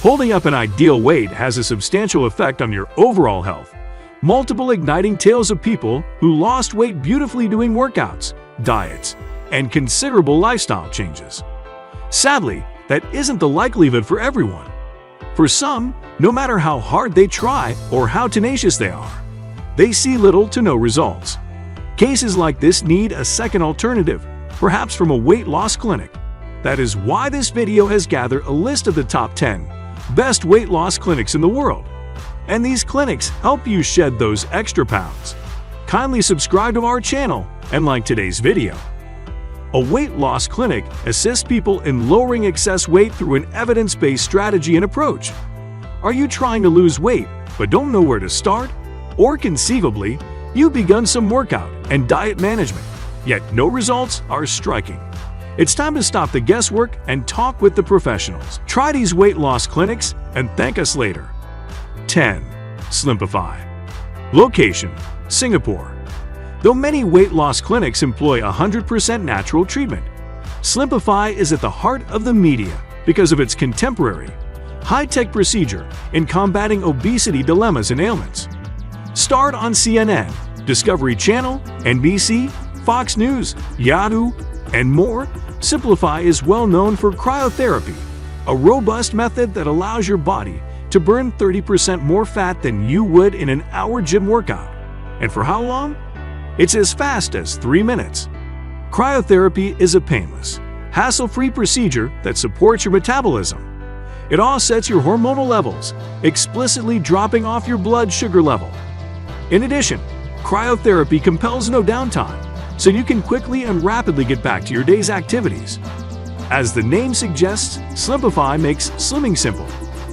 Holding up an ideal weight has a substantial effect on your overall health. Multiple igniting tales of people who lost weight beautifully doing workouts, diets, and considerable lifestyle changes. Sadly, that isn't the likelihood for everyone. For some, no matter how hard they try or how tenacious they are, they see little to no results. Cases like this need a second alternative, perhaps from a weight loss clinic. That is why this video has gathered a list of the top 10 best weight loss clinics in the world. And these clinics help you shed those extra pounds. Kindly subscribe to our channel and like today's video. A weight loss clinic assists people in lowering excess weight through an evidence-based strategy and approach. Are you trying to lose weight but don't know where to start? Or conceivably, you've begun some workout and diet management, yet no results are striking. It's time to stop the guesswork and talk with the professionals. Try these weight loss clinics and thank us later. 10. Slimpify. Location: Singapore. Though many weight loss clinics employ 100% natural treatment, Slimpify is at the heart of the media because of its contemporary, high-tech procedure in combating obesity dilemmas and ailments. Starred on CNN, Discovery Channel, NBC, Fox News, Yahoo, and more, Slimpify is well known for cryotherapy, a robust method that allows your body to burn 30% more fat than you would in an hour gym workout. And for how long? It's as fast as 3 minutes. Cryotherapy is a painless, hassle-free procedure that supports your metabolism. It offsets your hormonal levels, explicitly dropping off your blood sugar level. In addition, cryotherapy compels no downtime, so you can quickly and rapidly get back to your day's activities. As the name suggests, Slimpify makes slimming simple.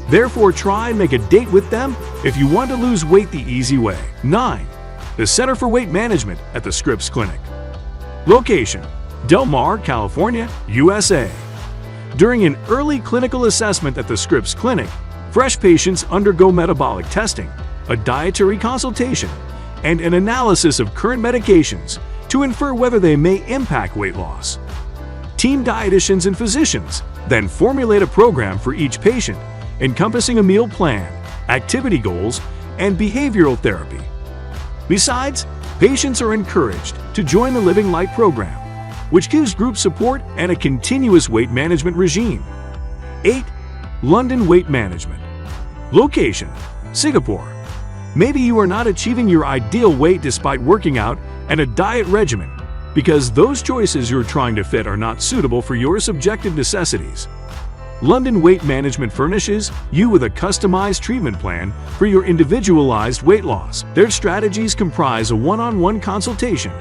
Therefore, try and make a date with them if you want to lose weight the easy way. 9. The Center for Weight Management at the Scripps Clinic. Location: Del Mar, California, USA. During an early clinical assessment at the Scripps Clinic, fresh patients undergo metabolic testing, a dietary consultation, and an analysis of current medications to infer whether they may impact weight loss. Team dietitians and physicians then formulate a program for each patient, encompassing a meal plan, activity goals, and behavioral therapy. Besides, patients are encouraged to join the Living Light program, which gives group support and a continuous weight management regime. 8. London Weight Management. Location: Singapore. Maybe you are not achieving your ideal weight despite working out and a diet regimen, because those choices you're trying to fit are not suitable for your subjective necessities. London Weight Management furnishes you with a customized treatment plan for your individualized weight loss. Their strategies comprise a one-on-one consultation,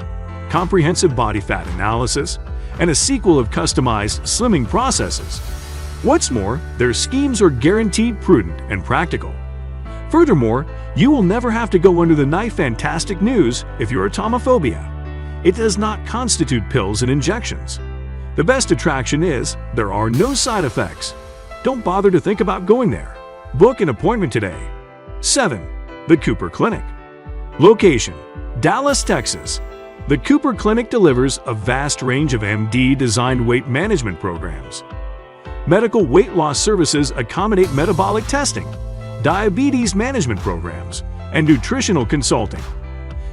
comprehensive body fat analysis, and a sequel of customized slimming processes. What's more, their schemes are guaranteed prudent and practical. Furthermore, you will never have to go under the knife. Fantastic news if you're atomophobia. It does not constitute pills and injections. The best attraction is there are no side effects. Don't bother to think about going there. Book an appointment today. 7. The Cooper Clinic. Location: Dallas, Texas. The Cooper Clinic delivers a vast range of MD-designed weight management programs. Medical weight loss services accommodate metabolic testing, diabetes management programs, and nutritional consulting.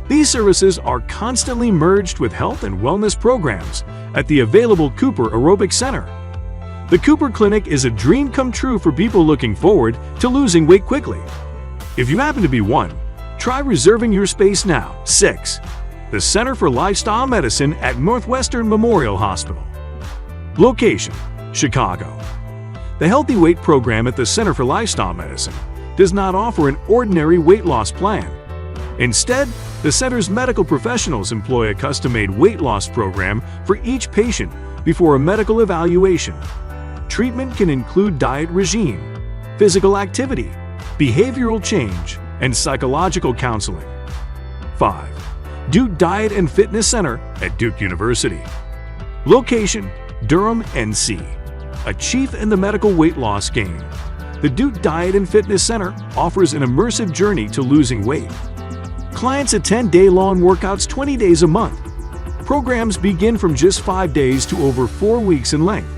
These services are constantly merged with health and wellness programs at the available Cooper Aerobic Center. The Cooper Clinic is a dream come true for people looking forward to losing weight quickly. If you happen to be one, try reserving your space now. 6. The Center for Lifestyle Medicine at Northwestern Memorial Hospital. Location: Chicago. The Healthy Weight program at the Center for Lifestyle Medicine does not offer an ordinary weight loss plan. Instead, the center's medical professionals employ a custom-made weight loss program for each patient before a medical evaluation. Treatment can include diet regime, physical activity, behavioral change, and psychological counseling. 5. Duke Diet and Fitness Center at Duke University. Location: Durham, NC. A chief in the medical weight loss game, the Duke Diet and Fitness Center offers an immersive journey to losing weight. Clients attend day-long workouts 20 days a month. Programs begin from just 5 days to over 4 weeks in length.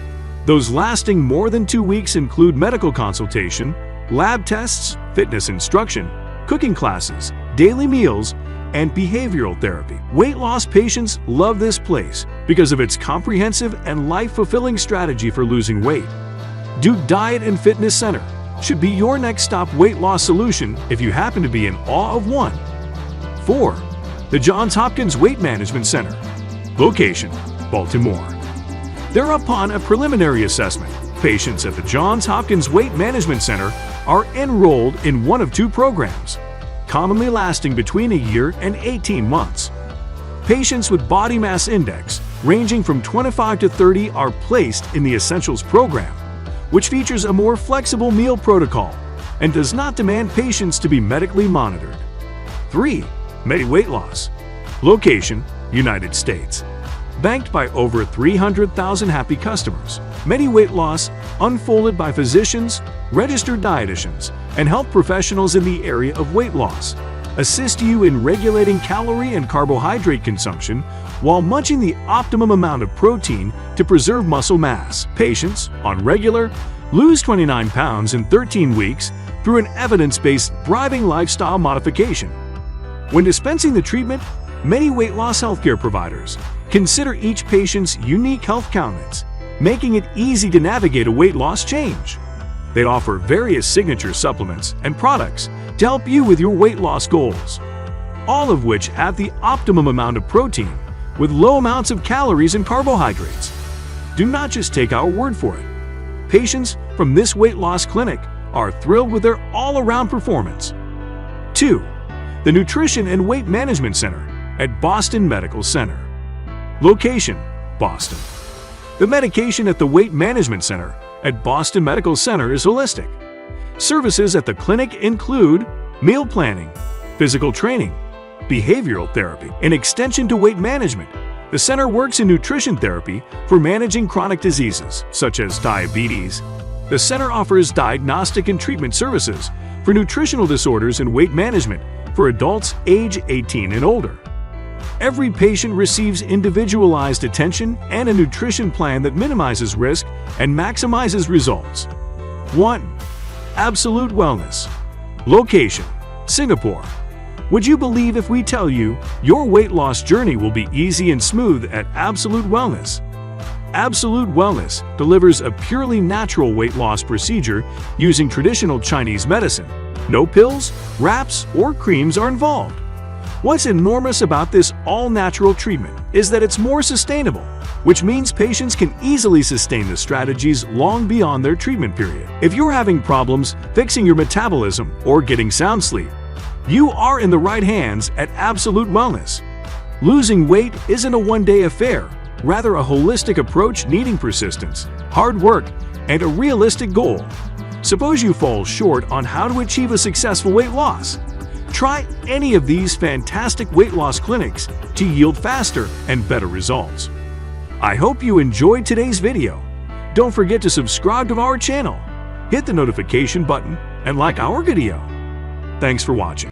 Those lasting more than 2 weeks include medical consultation, lab tests, fitness instruction, cooking classes, daily meals, and behavioral therapy. Weight loss patients love this place because of its comprehensive and life-fulfilling strategy for losing weight. Duke Diet and Fitness Center should be your next stop weight loss solution if you happen to be in awe of one. 4. The Johns Hopkins Weight Management Center. Location: Baltimore. Thereupon a preliminary assessment, patients at the Johns Hopkins Weight Management Center are enrolled in one of 2 programs, commonly lasting between a year and 18 months. Patients with body mass index ranging from 25 to 30 are placed in the Essentials program, which features a more flexible meal protocol and does not demand patients to be medically monitored. 3. MediWeight Loss. Location: United States. Banked by over 300,000 happy customers, MediWeight Loss, unfolded by physicians, registered dietitians, and health professionals in the area of weight loss, assist you in regulating calorie and carbohydrate consumption while munching the optimum amount of protein to preserve muscle mass. Patients, on regular, lose 29 pounds in 13 weeks through an evidence-based thriving lifestyle modification. When dispensing the treatment, many weight loss healthcare providers consider each patient's unique health countenance, making it easy to navigate a weight loss change. They offer various signature supplements and products to help you with your weight loss goals, all of which have the optimum amount of protein with low amounts of calories and carbohydrates. Do not just take our word for it. Patients from this weight loss clinic are thrilled with their all-around performance. 2. The Nutrition and Weight Management Center at Boston Medical Center. Location: Boston. The medication at the Weight Management Center at Boston Medical Center is holistic. Services at the clinic include meal planning, physical training, behavioral therapy. In extension to weight management, the center works in nutrition therapy for managing chronic diseases such as diabetes. The center offers diagnostic and treatment services for nutritional disorders and weight management for adults age 18 and older. Every patient receives individualized attention and a nutrition plan that minimizes risk and maximizes results. 1. Absolute Wellness. Location: Singapore. Would you believe if we tell you your weight loss journey will be easy and smooth at Absolute Wellness? Absolute Wellness delivers a purely natural weight loss procedure using traditional Chinese medicine. No pills, wraps, or creams are involved. What's enormous about this all-natural treatment is that it's more sustainable, which means patients can easily sustain the strategies long beyond their treatment period. If you're having problems fixing your metabolism or getting sound sleep, you are in the right hands at Absolute Wellness. Losing weight isn't a one-day affair, rather a holistic approach needing persistence, hard work, and a realistic goal. Suppose you fall short on how to achieve a successful weight loss. Try any of these fantastic weight loss clinics to yield faster and better results. I hope you enjoyed today's video. Don't forget to subscribe to our channel, hit the notification button, and like our video. Thanks for watching.